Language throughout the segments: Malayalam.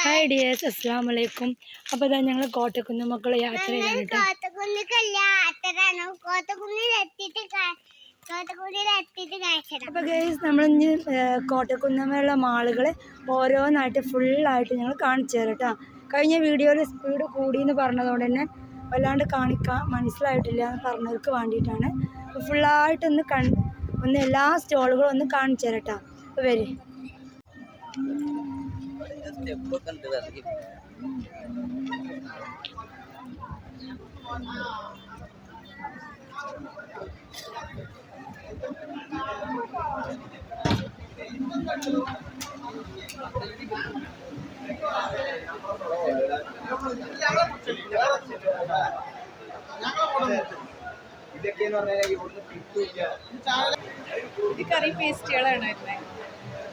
ഹായ് ഡിയേഴ്സ്, അസ്സാം വലൈക്കും. അപ്പോൾ ഇതാ ഞങ്ങൾ കോട്ടക്കുന്ന് മക്കളെ യാത്രയിലാണ് കേട്ടോ. അപ്പോൾ ഗൈസ്, നമ്മളിഞ്ഞ് കോട്ടക്കുന്നമ്മയുള്ള മാളുകൾ ഓരോന്നായിട്ട് ഫുള്ളായിട്ട് ഞങ്ങൾ കാണിച്ചു തരാം കേട്ടോ. കഴിഞ്ഞ വീഡിയോയിൽ സ്പീഡ് കൂടിയെന്ന് പറഞ്ഞതുകൊണ്ട് തന്നെ വല്ലാണ്ട് മനസ്സിലായിട്ടില്ല എന്ന് പറഞ്ഞവർക്ക് വേണ്ടിയിട്ടാണ്. അപ്പോൾ ഫുള്ളായിട്ടൊന്ന് ഒന്ന് എല്ലാ സ്റ്റോളുകളും ഒന്ന് കാണിച്ചു തരാം കേട്ടോ. അപ്പോൾ വരെ ഇത് കറി പേസ്റ്റുകളാണ് വരുന്നത്.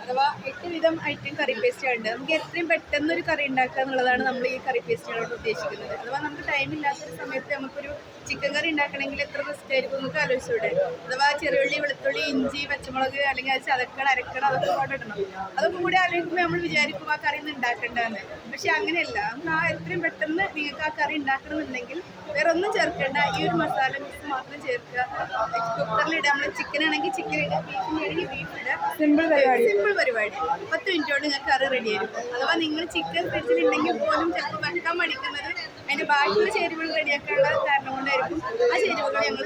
അഥവാ 8 വിധം ഐറ്റം കറി പേസ്റ്റുകളുണ്ട്. നമുക്ക് എത്രയും പെട്ടെന്ന് ഒരു കറി ഉണ്ടാക്കുക എന്നുള്ളതാണ് നമ്മൾ ഈ കറി പേസ്റ്റുകളോട് ഉദ്ദേശിക്കുന്നത്. അഥവാ നമുക്ക് ടൈം ഇല്ലാത്തൊരു സമയത്ത് നമുക്കൊരു ചിക്കൻ കറി ഉണ്ടാക്കണമെങ്കിൽ എത്ര റിസ്ക് ആയിരിക്കും നമുക്ക് ആലോചിച്ചൂടെ. അഥവാ ചെറിയുള്ളി, വെളുത്തുള്ളി, ഇഞ്ചി, പച്ചമുളക്, അല്ലെങ്കിൽ അത് ചതക്കണം, അരക്കണം, അതൊക്കെ കൊണ്ടിടണം. അതൊക്കെ കൂടി ആലോചിക്കുമ്പോൾ നമ്മൾ വിചാരിക്കും ആ കറി ഒന്ന് ഉണ്ടാക്കേണ്ടതെന്ന്. പക്ഷെ അങ്ങനെയല്ല. നമുക്ക് എത്രയും പെട്ടെന്ന് നിങ്ങൾക്ക് ആ കറി ഉണ്ടാക്കണമെന്നുണ്ടെങ്കിൽ വേറെ ഒന്നും ചേർക്കേണ്ട. ഈ ഒരു മസാല മിക്സ് മാത്രം ചേർക്കുക. കുക്കറിലിടുക. നമ്മൾ ചിക്കൻ ആണെങ്കിൽ ചിക്കൻ ഇടുക, ബീഫിനാണെങ്കിൽ ബീഫ് ഇടുക. സിമ്പിൾ പരിപാടി. 10 മിനിറ്റോട് നിങ്ങൾക്ക് കറി റെഡി ആയിരിക്കും. അഥവാ നിങ്ങൾ ചിക്കൻ ഫ്രിഡ്ജിലുണ്ടെങ്കിൽ പോലും ചിലപ്പോൾ വെക്കാൻ മടിക്കുന്നത് അതിൻ്റെ ബാക്കിയുള്ള ചേരുവകൾ റെഡിയാക്കാനുള്ള കാരണം കൊണ്ടായിരിക്കും. ആ ചേരുവകൾ ഞങ്ങൾ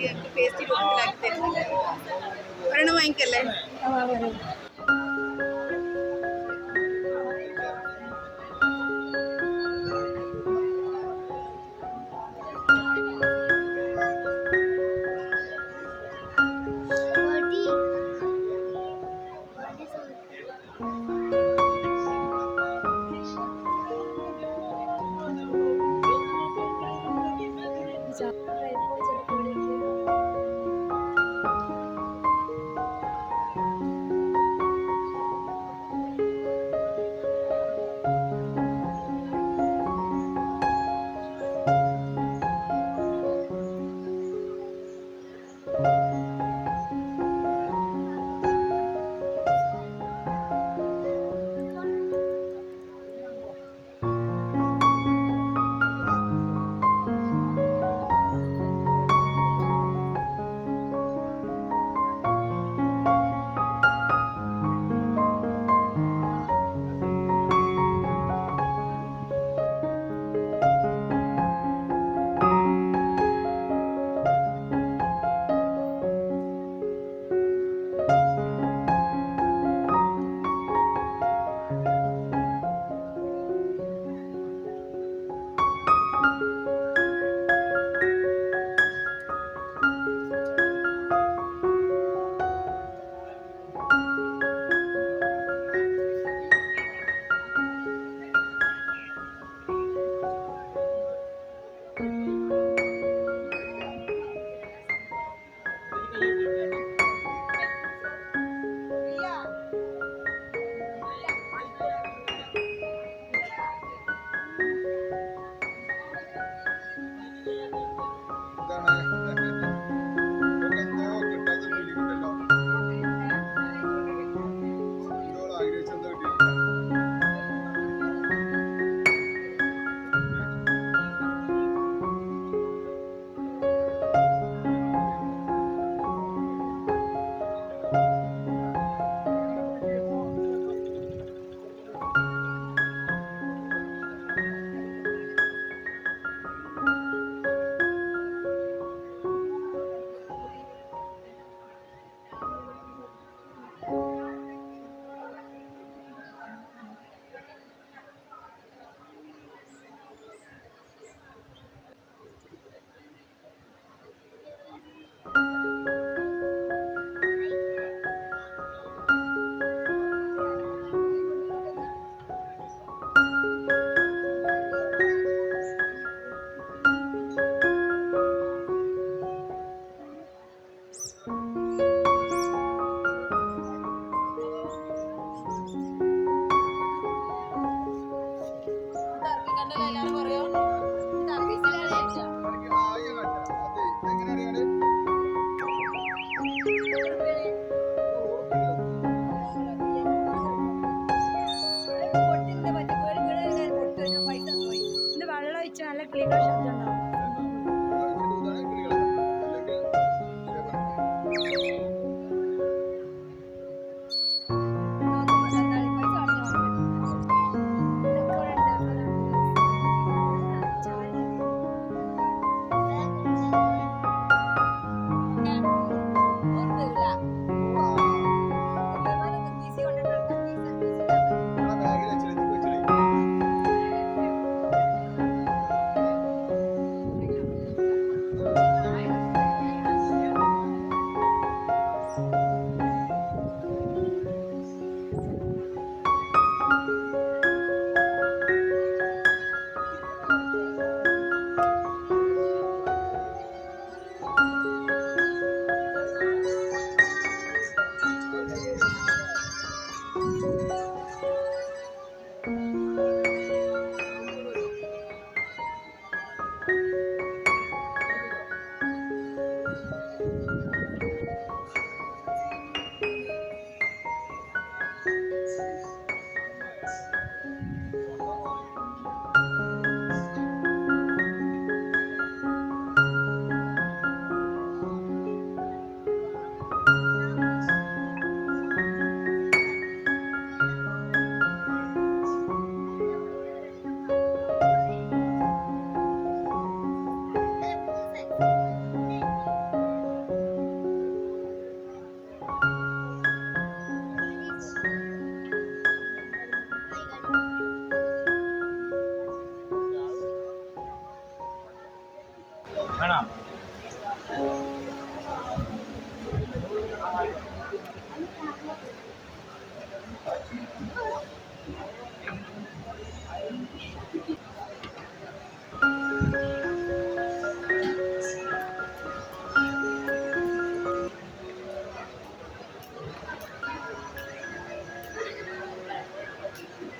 ഞങ്ങൾക്ക് പേസ്റ്റ് രൂപത്തിലാക്കി തരുന്നുണ്ട്. ഒരെണ്ണം വാങ്ങിക്കല്ലേ?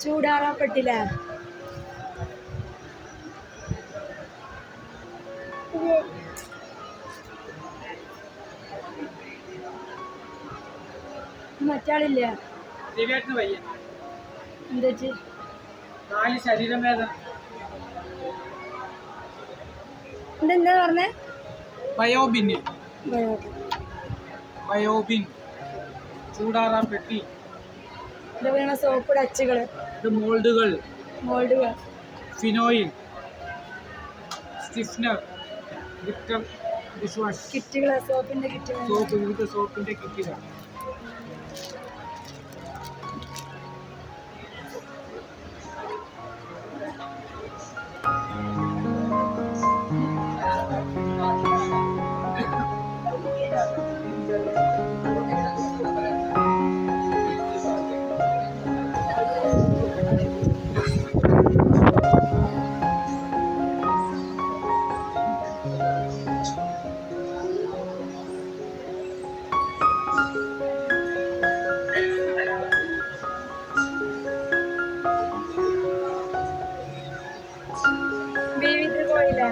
ചൂടാറാപ്പെട്ടില്ല. മറ്റാളില്ല. എന്താ ശരീരം വേദന എന്താ പറഞ്ഞേ? ബയോബിൻ ചൂടാറാപ്പെട്ടി. ഇതൊക്കെയാണ് സോപ്പ് അച്ചുകൾ. ഇത് മോൾഡുകൾ, phenyl, stiffener, litre dish wash കിറ്റുകൾ, സോപ്പിന്റെ കിറ്റുകൾ, വിവിധ സോപ്പിന്റെ കിറ്റുകൾ. വിവിധ കോയില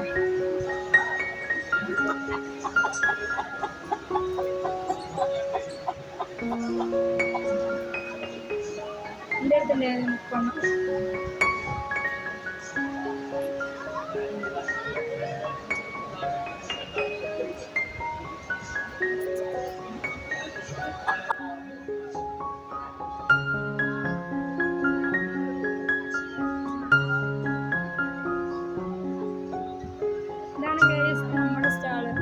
എൻ്റെ അടുത്തുണ്ടായിരുന്നു മുക്കണം. ഇതാണ് ഗൈസ് നമ്മുടെ സ്റ്റാള്.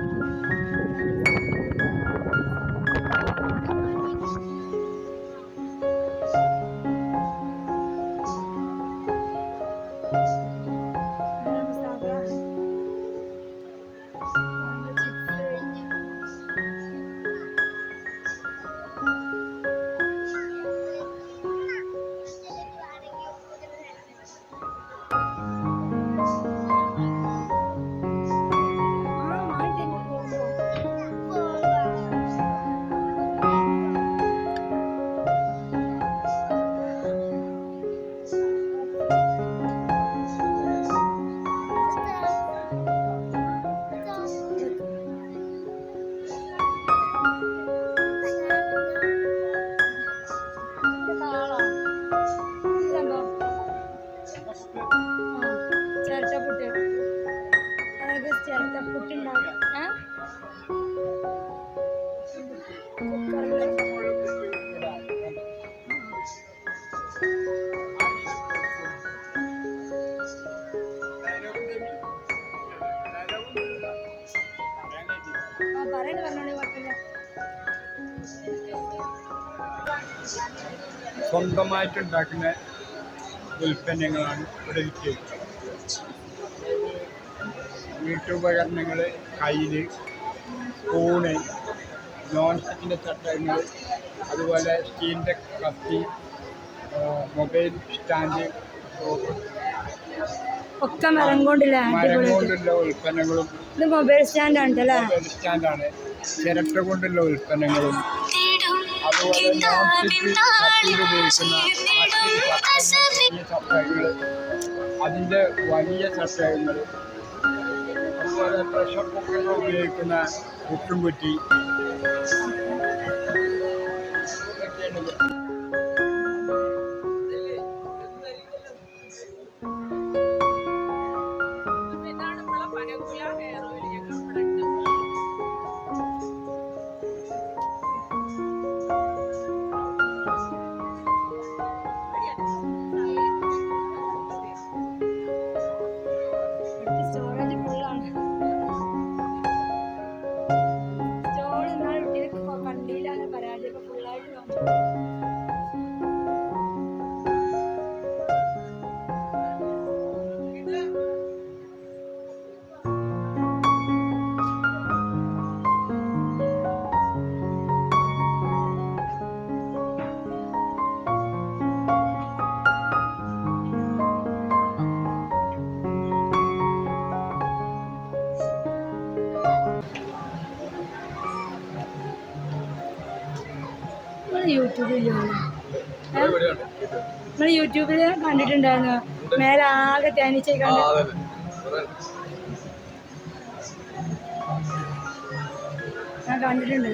ചിരട്ടപ്പുട്ട്, അതായത് ചിരട്ടപ്പുട്ടുണ്ടാവും. കുക്കറിൽ പറഞ്ഞോളൂ, കുഴപ്പമില്ല. സ്വന്തമായിട്ടുണ്ടാക്കുന്ന ഉൽപ്പന്നങ്ങളാണ് ഇവിടെ വിൽക്കുന്നത്. വീട്ടുപകരണങ്ങൾ, കയ്യിൽ, സ്പൂണ്, നോൺ സ്റ്റിക്കിൻ്റെ ചട്ടങ്ങൾ, അതുപോലെ സ്റ്റീലിൻ്റെ കത്തി, മൊബൈൽ സ്റ്റാൻഡ്, ഒക്കെ മരം കൊണ്ടില്ല, മരം കൊണ്ടുള്ള ഉൽപ്പന്നങ്ങളും. ഇത് മൊബൈൽ സ്റ്റാൻഡാണ് അല്ലേ? മൊബൈൽ സ്റ്റാൻഡാണ്. ചിരട്ട കൊണ്ടുള്ള ഉൽപ്പന്നങ്ങളും, അതുപോലെ നോൺ സ്റ്റിക്ക് ചട്ടിയിൽ ഉപയോഗിക്കുന്ന ചട്ടകൾ, അതിൻ്റെ വലിയ ചട്ടകൾ, അതുപോലെ പ്രഷർ കുക്കറിൽ ഉപയോഗിക്കുന്ന പുട്ടുംകുറ്റി, ഇതൊക്കെയാണ്. സ്റ്റോറേജ് ഫുള്ളാണ്. സ്റ്റോൾ എന്നാൽ യൂട്യൂബിലോ കുറേ വീഡിയോ ഉണ്ട് നിങ്ങൾ യൂട്യൂബിൽ കണ്ടിട്ടുണ്ടായിരുന്നോ മേലെ ആകെ തേനീച്ചയൊക്കെ അതന്നെ കുറേ ഞാൻ കണ്ടിട്ടുണ്ട്.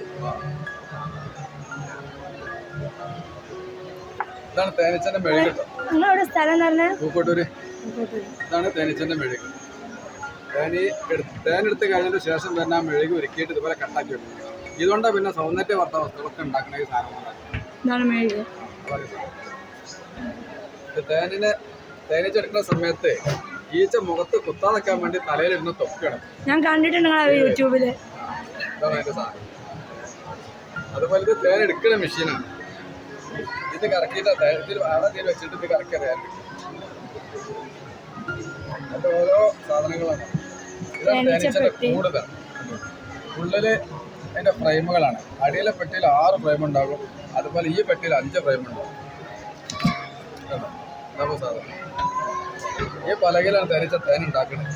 ഇതാണ് തേനീച്ചന്റെ മെഴുക് കേട്ടോ. നിങ്ങളവിടെ സ്ഥലം എന്ന് പറഞ്ഞാൽ പൂക്കോട്ടൂര്. ഇതാണ് തേനീച്ചന്റെ മെഴുക്. തേനെടുത്ത് കഴിഞ്ഞതിന് ശേഷം തന്നെ ആ മെഴുക് ഒരുക്കിയിട്ട് ഇതുപോലെ കട്ടാക്കി വെക്കും. ഇതുകൊണ്ടാണ് പിന്നെ സൗന്ദര്യവർദ്ധ വസ്തുക്കളൊക്കെ ഉണ്ടാക്കുന്ന ഈ സാധനം. മെഴുക് തേനീച്ചെടുക്കുന്ന സമയത്ത് ഈച്ച മുഖത്ത് കുത്താതെക്കാൻ വേണ്ടി തലയിലിരുന്ന് തൊക്കണം. ഞാൻ കണ്ടിട്ടുണ്ട് യൂട്യൂബില്. ഇതാണ് അതിന്റെ സാധനം. അതുപോലെ ഇത് തേനെടുക്കുന്ന മെഷീനാണ്. ഇത് കറക്കിയിട്ട് അവിടെ തീരെ വെച്ചിട്ട് ഇത് കറക്കിയറിയാൻ അതിന്റെ ഓരോ സാധനങ്ങളാണ്. ഇതാണ് തേനീച്ചന്റെ കൂടുതൽ. ഉള്ളില് അതിന്റെ ഫ്രെയിമുകളാണ്. അടിയിലെ പെട്ടിയിൽ 6 ഫ്രെയിം ഉണ്ടാകും. അതുപോലെ ഈ പെട്ടിയിൽ 5 ഫ്രെയിം ഉണ്ടാകും. സാധനം ഈ പലകയിലാണ് തേനീച്ച തേൻ ഉണ്ടാക്കുന്നത്.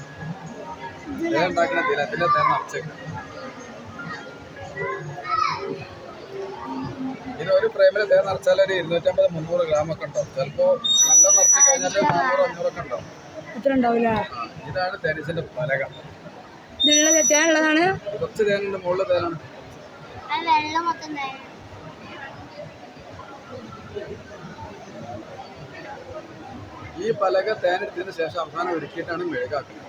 തേൻ ഉണ്ടാക്കുന്ന ദിനത്തിന്റെ തേൻ നിറച്ചേക്കും. ഇത് ഒരു ഫ്രെയിമിൽ തേൻ നിറച്ചാൽ ഒരു 250-300 ഗ്രാമൊക്കെ ഉണ്ടാവും. ചിലപ്പോ നല്ല നിറച്ച് കഴിഞ്ഞാൽ 300-500 ഒക്കെ ഉണ്ടാവും. ഇതാണ് തേനീച്ചന്റെ പലക. തേനുള്ളതാണ്. കുറച്ച് തേനുണ്ട്, മുകളിൽ തേനാണ്. ഈ പലക തേനെടുത്തതിന് ശേഷം അവസാനം ഒരുക്കിയിട്ടാണ് മെഴുകാക്കുന്നത്.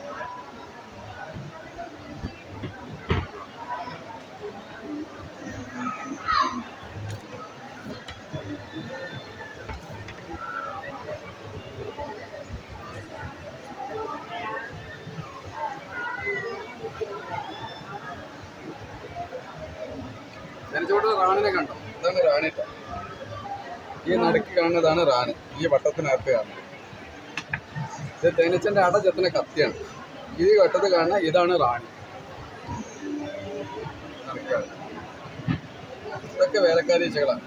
തേനീച്ചോട്ട് റാണിനെ കണ്ടോ? ഇതാണ് റാണിട്ട. ഈ നടുക്ക് കാണുന്നതാണ് റാണി. ഈ വട്ടത്തിനകത്ത് കാണുന്നത് ഇത് തേനീച്ചന്റെ അട ചെത്തുന്ന കത്തിയാണ്. ഈ വട്ടത്ത് കാണുന്ന ഇതാണ് റാണി. ഇതൊക്കെ വേലക്കാരീച്ചകളാണ്.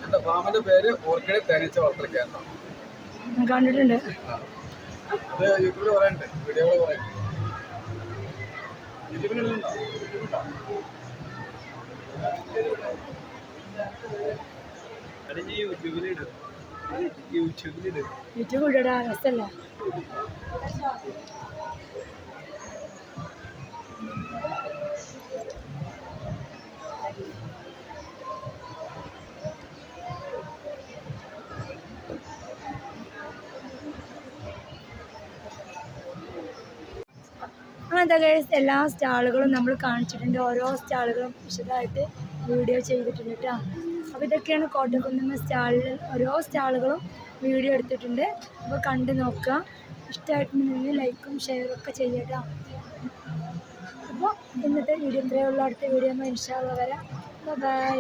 എന്റെ ഫാമിന്റെ പേര് ഓർക്കിഡ് തേനീച്ച വളർത്തൽ കേന്ദ്രം. കണ്ടിട്ടുണ്ട്. ഇത് യൂട്യൂബിൽ പറയുന്നുണ്ട്, വീഡിയോകൾ പറയുന്നുണ്ട്. യൂട്യൂബിലുണ്ടോ? യൂട്യൂബ് ഇടടാ, രസമല്ല. അങ്ങനത്തെ ഗൈസ് എല്ലാ സ്റ്റാളുകളും നമ്മൾ കാണിച്ചിട്ടുണ്ട്. ഓരോ സ്റ്റാളുകളും വിശദമായിട്ട് വീഡിയോ ചെയ്തിട്ടുണ്ട് കേട്ടോ. അപ്പോൾ ഇതൊക്കെയാണ് കോട്ടക്കുന്ന് സ്റ്റാളിൽ ഓരോ സ്റ്റാളുകളും വീഡിയോ എടുത്തിട്ടുണ്ട്. അപ്പോൾ കണ്ടു നോക്കുക. ഇഷ്ടമായിട്ടുണ്ടെങ്കിൽ ലൈക്കും ഷെയറും ഒക്കെ ചെയ്യട്ടോ. അപ്പോൾ ഇന്നത്തെ വീഡിയോ ഇത്രയേ ഉള്ളൂ. അടുത്ത വീഡിയോ ഇൻഷാ അല്ലാഹ് വരാം. ബൈ.